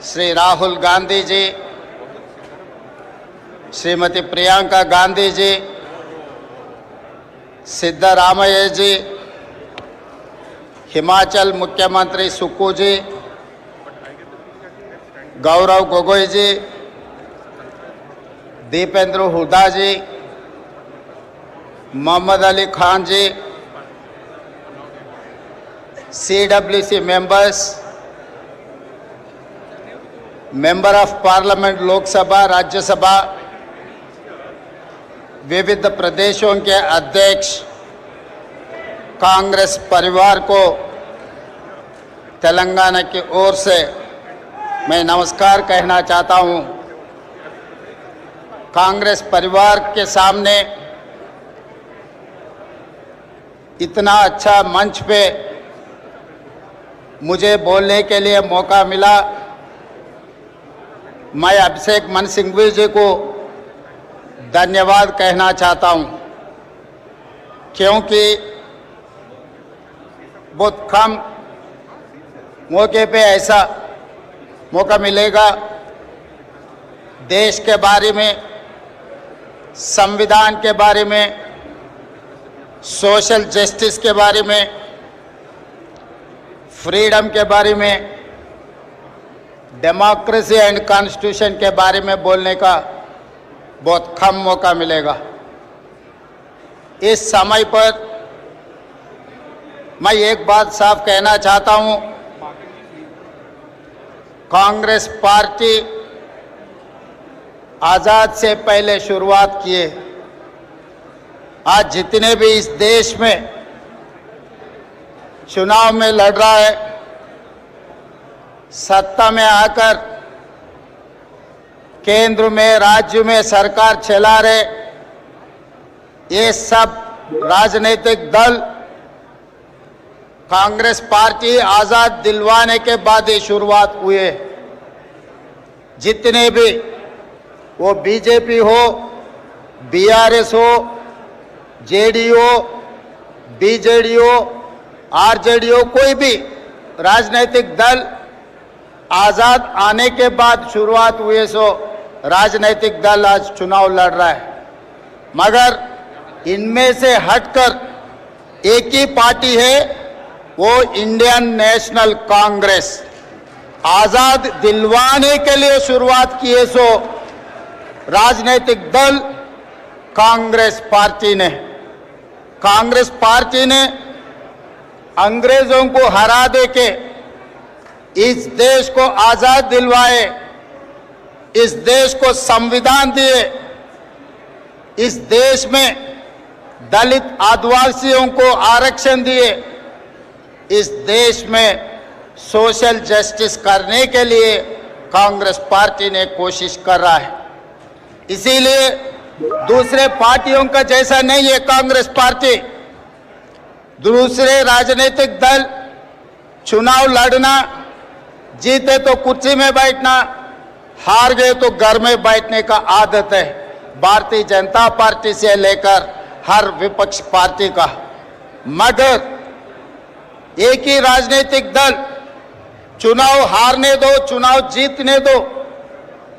श्री राहुल गांधी जी, श्रीमती प्रियंका गांधी जी, सिद्धरामैया जी, हिमाचल मुख्यमंत्री सुक्खू जी, गौरव गोगोई जी, दीपेंद्र हुड्डा जी, मोहम्मद अली खान जी, CWC members, member of parliament Lok Sabha Rajya Sabha, विविध प्रदेशों के अध्यक्ष, कांग्रेस परिवार को तेलंगाना की ओर से मैं नमस्कार कहना चाहता हूं। कांग्रेस परिवार के सामने इतना अच्छा मंच पे मुझे बोलने के लिए मौका मिला। मैं अभिषेक मनु सिंघवी जी को धन्यवाद कहना चाहता हूं, क्योंकि बहुत कम मौके पे ऐसा मौका मिलेगा देश के बारे में, संविधान के बारे में, सोशल जस्टिस के बारे में, फ्रीडम के बारे में, डेमोक्रेसी एंड कॉन्स्टिट्यूशन के बारे में बोलने का बहुत कम मौका मिलेगा। इस समय पर मैं एक बात साफ कहना चाहता हूं, कांग्रेस पार्टी आजाद से पहले शुरुआत किए। आज जितने भी इस देश में चुनाव में लड़ रहा है, सत्ता में आकर केंद्र में, राज्य में सरकार चला रहे, ये सब राजनीतिक दल कांग्रेस पार्टी आजाद दिलवाने के बाद ही शुरुआत हुए। जितने भी, वो बीजेपी हो, BRS हो, JDU, BJD हो, RJD हो, कोई भी राजनीतिक दल आजाद आने के बाद शुरुआत हुए सो राजनीतिक दल आज चुनाव लड़ रहा है। मगर इनमें से हटकर एक ही पार्टी है, वो इंडियन नेशनल कांग्रेस। आजाद दिलवाने के लिए शुरुआत किए सो राजनीतिक दल कांग्रेस पार्टी ने। कांग्रेस पार्टी ने अंग्रेजों को हरा दे के इस देश को आजाद दिलवाए, इस देश को संविधान दिए, इस देश में दलित आदिवासियों को आरक्षण दिए, इस देश में सोशल जस्टिस करने के लिए कांग्रेस पार्टी ने कोशिश कर रहा है। इसीलिए दूसरे पार्टियों का जैसा नहीं है कांग्रेस पार्टी। दूसरे राजनीतिक दल चुनाव लड़ना, जीते तो कुर्सी में बैठना, हार गए तो घर में बैठने का आदत है भारतीय जनता पार्टी से लेकर हर विपक्ष पार्टी का। मगर एक ही राजनीतिक दल चुनाव हारने दो, चुनाव जीतने दो,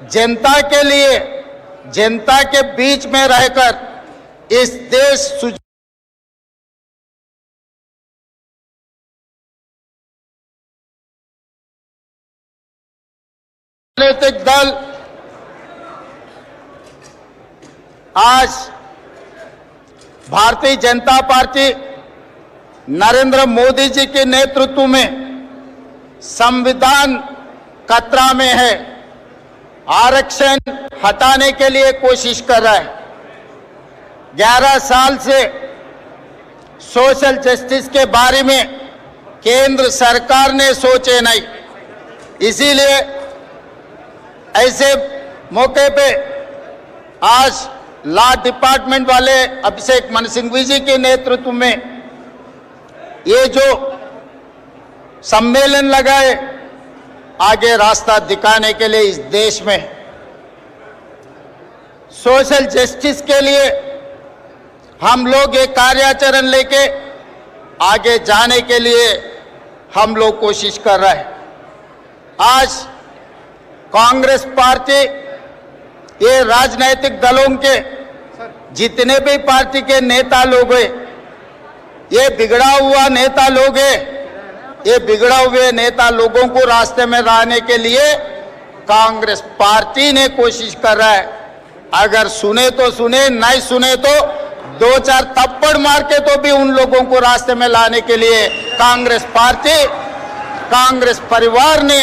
जनता के लिए, जनता के बीच में रहकर इस देश राजनीतिक दल आज भारतीय जनता पार्टी नरेंद्र मोदी जी के नेतृत्व में संविधान खतरा में है, आरक्षण हटाने के लिए कोशिश कर रहा है। 11 साल से सोशल जस्टिस के बारे में केंद्र सरकार ने सोचे नहीं। इसीलिए ऐसे मौके पे आज लॉ डिपार्टमेंट वाले अभिषेक मनु सिंघवी जी के नेतृत्व में ये जो सम्मेलन लगाए, आगे रास्ता दिखाने के लिए इस देश में सोशल जस्टिस के लिए हम लोग एक कार्याचरण लेके आगे जाने के लिए हम लोग कोशिश कर रहे हैं। आज कांग्रेस पार्टी, ये राजनीतिक दलों के जितने भी पार्टी के नेता लोग हैं, ये बिगड़ा हुआ नेता लोग हैं, ये बिगड़ा हुए नेता लोगों को रास्ते में लाने के लिए कांग्रेस पार्टी ने कोशिश कर रहा है। अगर सुने तो सुने, नहीं सुने तो दो चार थप्पड़ मार के तो भी उन लोगों को रास्ते में लाने के लिए कांग्रेस पार्टी, कांग्रेस परिवार ने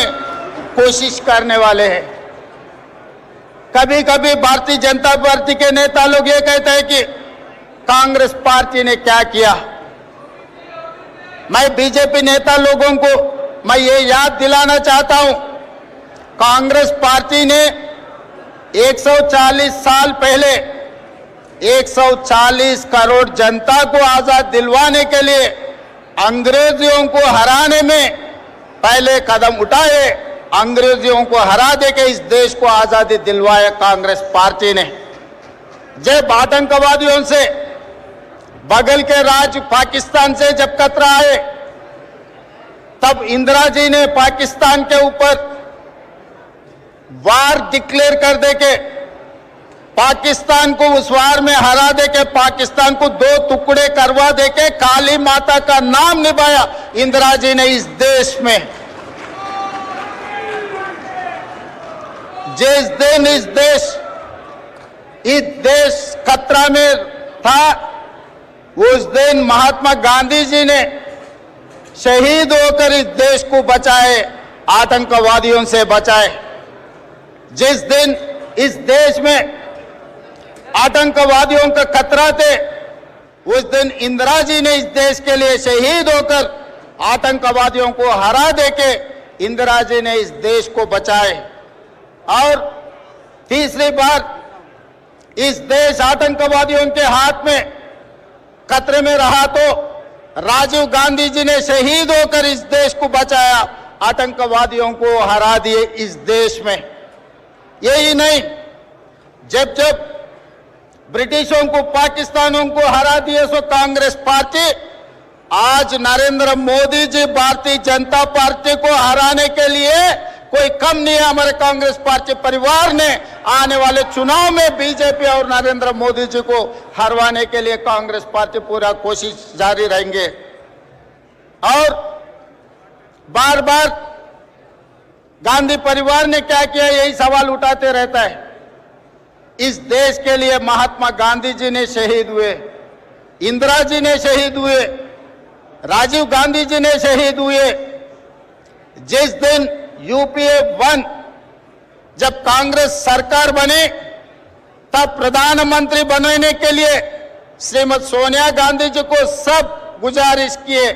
कोशिश करने वाले हैं। कभी कभी भारतीय जनता पार्टी के नेता लोग ये कहते हैं कि कांग्रेस पार्टी ने क्या किया। मैं बीजेपी नेता लोगों को मैं ये याद दिलाना चाहता हूं, कांग्रेस पार्टी ने 140 साल पहले 140 करोड़ जनता को आजाद दिलवाने के लिए अंग्रेजों को हराने में पहले कदम उठाए। अंग्रेजों को हरा देके इस देश को आजादी दिलवाया कांग्रेस पार्टी ने। जब आतंकवादियों से बगल के राज्य पाकिस्तान से जब खतरा आए, तब इंदिरा जी ने पाकिस्तान के ऊपर वार डिक्लेयर कर देके पाकिस्तान को उस वार में हरा देके पाकिस्तान को दो टुकड़े करवा देके काली माता का नाम निभाया इंदिरा जी ने इस देश में। जिस दिन इस देश खतरा में था, उस दिन महात्मा गांधी जी ने शहीद होकर इस देश को बचाए, आतंकवादियों से बचाए। जिस दिन इस देश में आतंकवादियों का खतरा थे, उस दिन इंदिरा जी ने इस देश के लिए शहीद होकर आतंकवादियों को हरा देके इंदिरा जी ने इस देश को बचाए। और तीसरी बार इस देश आतंकवादियों के हाथ में खतरे में रहा तो राजीव गांधी जी ने शहीद होकर इस देश को बचाया, आतंकवादियों को हरा दिए इस देश में। यही नहीं, जब जब ब्रिटिशों को पाकिस्तानों को हरा दिए सो कांग्रेस पार्टी, आज नरेंद्र मोदी जी भारतीय जनता पार्टी को हराने के लिए कोई कम नहीं है। हमारे कांग्रेस पार्टी परिवार ने आने वाले चुनाव में बीजेपी और नरेंद्र मोदी जी को हरवाने के लिए कांग्रेस पार्टी पूरा कोशिश जारी रहेंगे। और बार बार गांधी परिवार ने क्या किया, यही सवाल उठाते रहता है। इस देश के लिए महात्मा गांधी जी ने शहीद हुए, इंदिरा जी ने शहीद हुए, राजीव गांधी जी ने शहीद हुए। जिस दिन यूपीए 1 जब कांग्रेस सरकार बनी, तब प्रधानमंत्री बनने के लिए श्रीमती सोनिया गांधी जी को सब गुजारिश किए,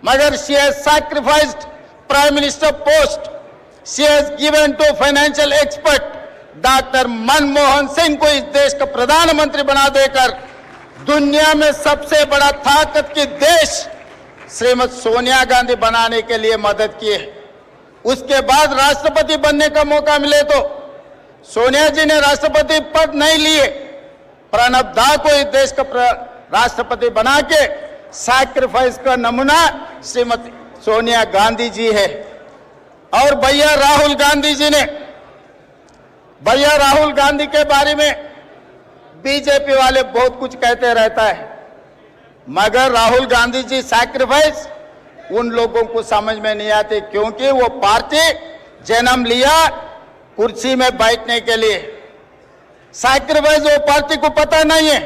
मगर she has sacrificed prime minister post, she has given to financial expert doctor Manmohan Singh को इस देश का प्रधानमंत्री बना देकर दुनिया में सबसे बड़ा ताकत की देश श्रीमती सोनिया गांधी बनाने के लिए मदद की है। उसके बाद राष्ट्रपति बनने का मौका मिले तो सोनिया जी ने राष्ट्रपति पद नहीं लिए, प्रणब दा को इस देश का राष्ट्रपति बना के सैक्रिफाइस का नमूना श्रीमती सोनिया गांधी जी है। और भैया राहुल गांधी जी ने, भैया राहुल गांधी के बारे में बीजेपी वाले बहुत कुछ कहते रहता है, मगर राहुल गांधी जी सैक्रिफाइस उन लोगों को समझ में नहीं आती, क्योंकि वो पार्टी जन्म लिया कुर्सी में बैठने के लिए। सैक्रिफाइस वो पार्टी को पता नहीं है।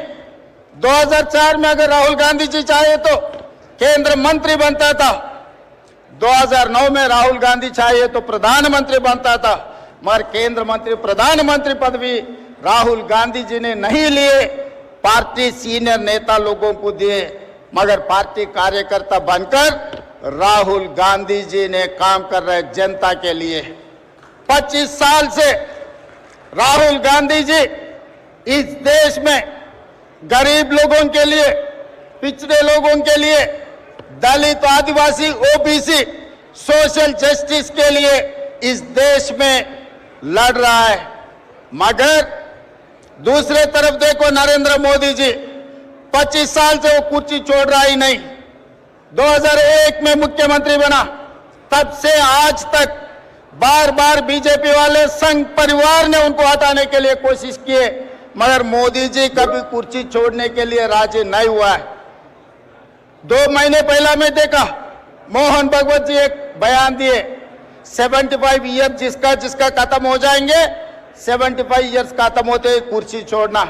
2004 में अगर राहुल गांधी जी चाहे तो केंद्र मंत्री बनता था, 2009 में राहुल गांधी चाहे तो प्रधानमंत्री बनता था, मगर केंद्र मंत्री प्रधानमंत्री पदवी राहुल गांधी जी ने नहीं लिए, पार्टी सीनियर नेता लोगों को दिए, मगर पार्टी कार्यकर्ता बनकर राहुल गांधी जी ने काम कर रहे जनता के लिए। 25 साल से राहुल गांधी जी इस देश में गरीब लोगों के लिए, पिछड़े लोगों के लिए, दलित, आदिवासी, ओबीसी, सोशल जस्टिस के लिए इस देश में लड़ रहा है। मगर दूसरे तरफ देखो नरेंद्र मोदी जी 25 साल से वो कुर्सी छोड़ रहा ही नहीं। 2001 में मुख्यमंत्री बना, तब से आज तक बार बार बीजेपी वाले संघ परिवार ने उनको हटाने के लिए कोशिश किए, मगर मोदी जी कभी कुर्सी छोड़ने के लिए राजी नहीं हुआ है। 2 महीने पहला मैं देखा मोहन भगवत जी एक बयान दिए, 75 ईयर जिसका खत्म हो जाएंगे, 75 ईयर्स खत्म होते कुर्सी छोड़ना।